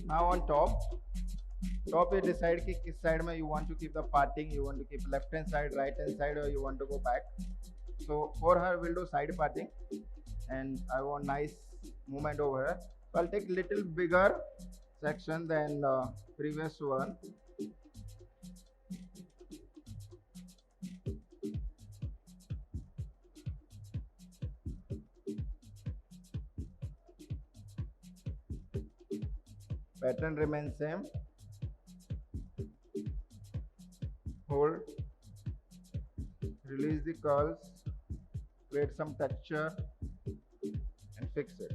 Now on top you decide कि किस side में you want to keep the parting, you want to keep left hand side, right hand side, or you want to go back. So for her we'll do side parting, and I want nice movement over here. So I'll take little bigger section than previous one. Pattern remains same. Hold, release the curls, create some texture, and fix it.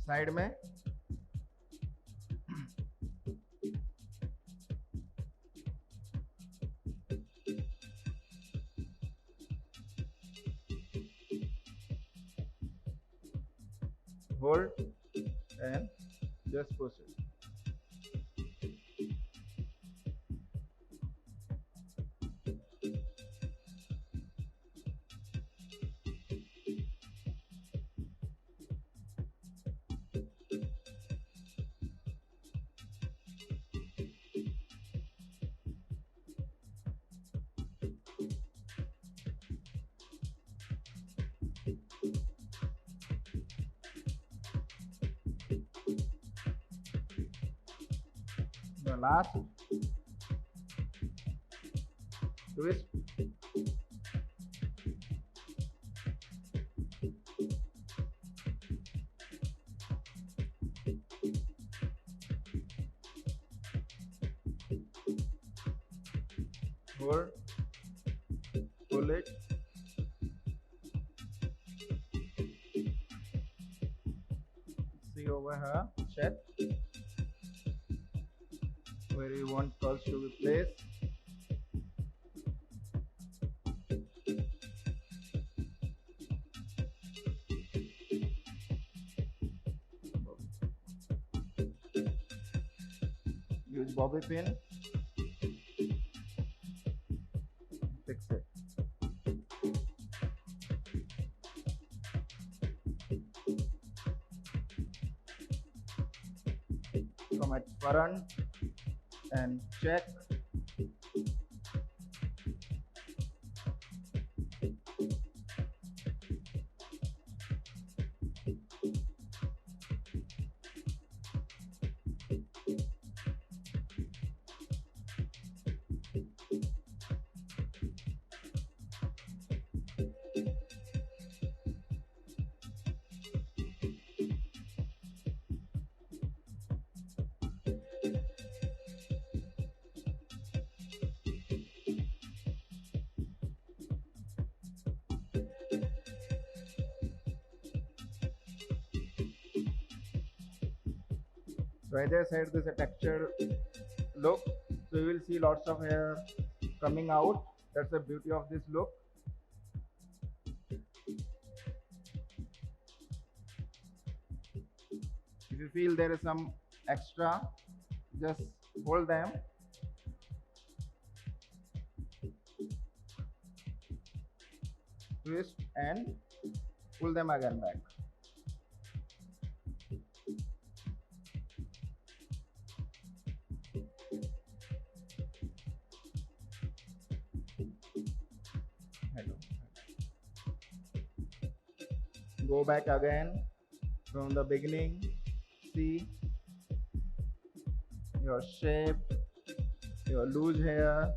Side में hold and just push it. The last twist. Hold, pull it, see over here, check where you want curls to be placed. Use bobby pin, fix it. Come at front and check. So as I said, this is a textured look. So you will see lots of hair coming out. That's the beauty of this look. If you feel there is some extra, just hold them. Twist and pull them again back. Go back again from the beginning. See your shape, your loose hair.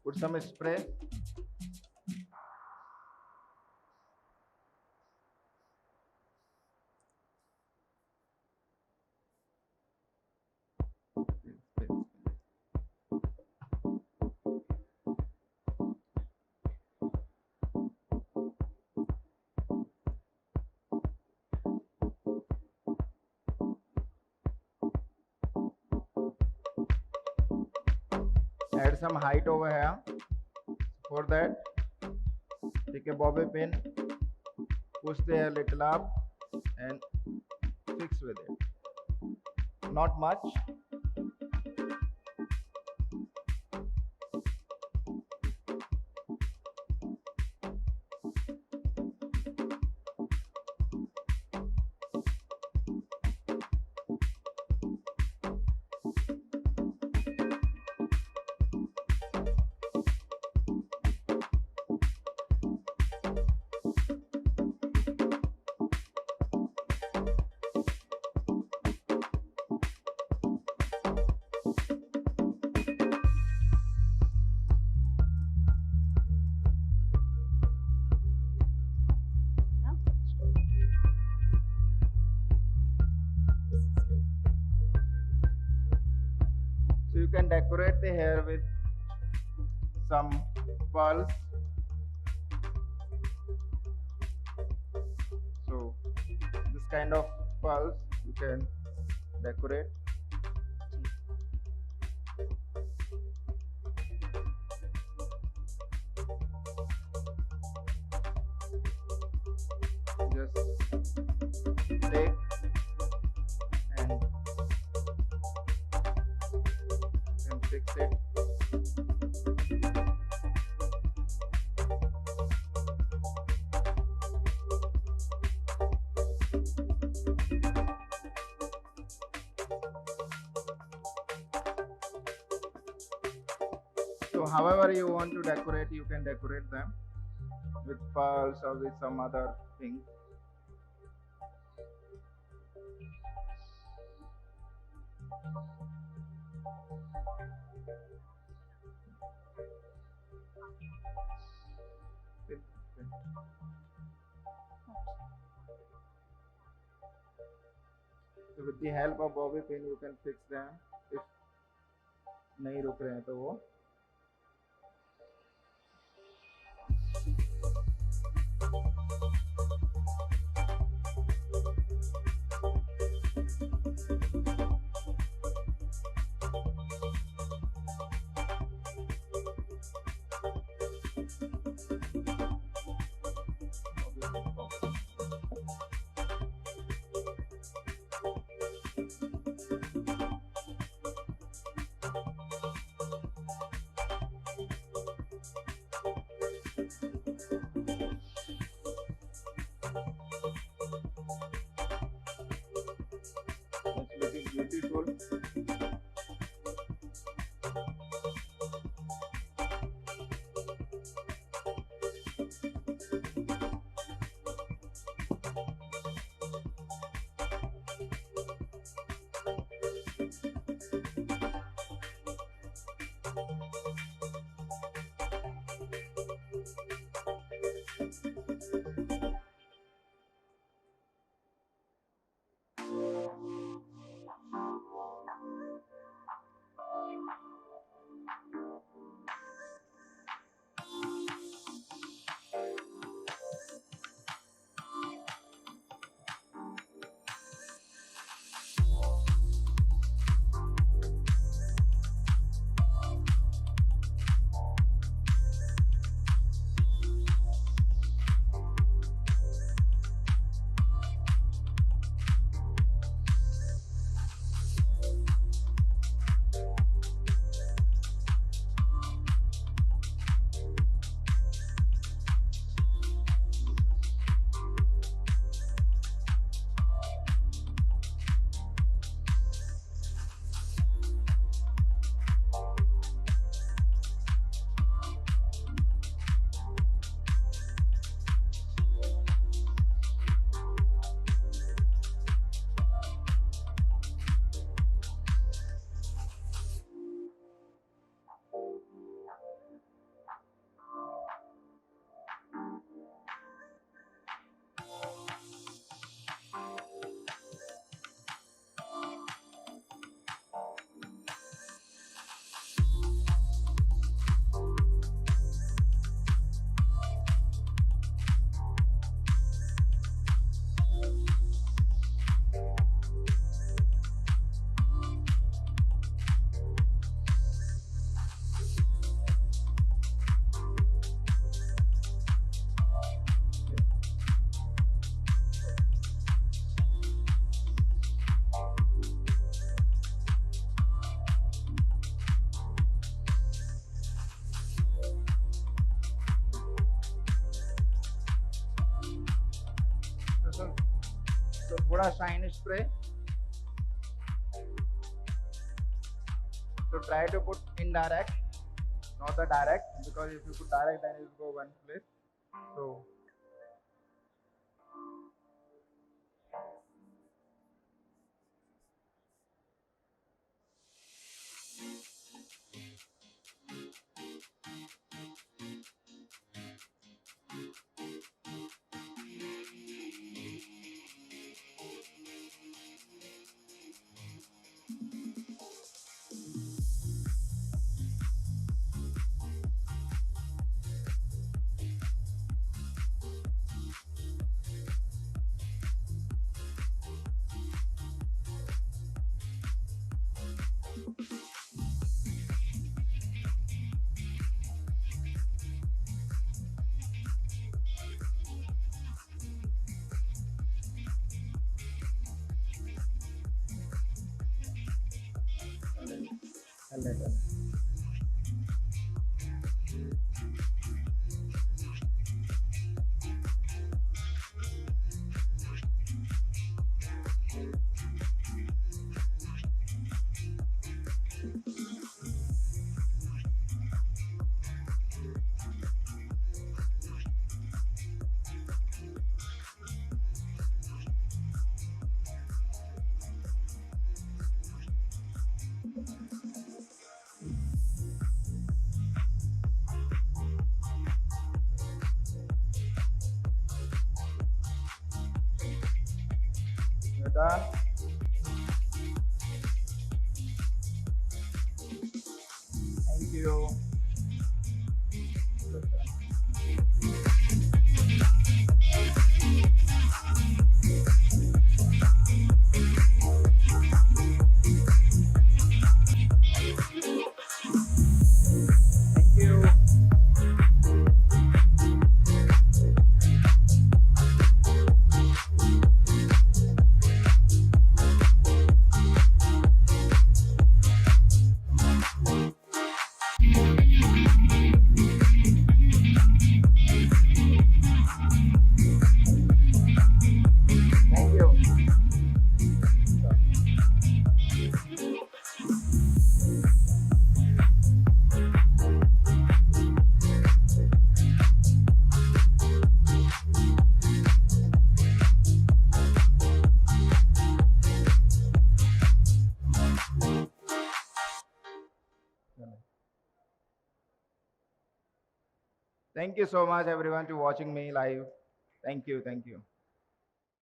Put some spray. Add some height over here. For that, take a bobby pin, push the hair little up and fix with it. Not much. So you can decorate the hair with some pearls. So this kind of pearls you can decorate. Just take and fix it. So however you want to decorate, you can decorate them with pearls or with some other thing. So with the help of bobby pin you can fix them. If नहीं रुक रहे हैं तो वो तो थोड़ा shine spray, तो try to put indirect, not the direct, because if you put direct then it will go one place. So you're done. Thank you. Thank you. Thank you. Thank you so much everyone to watching me live. Thank you. Thank you.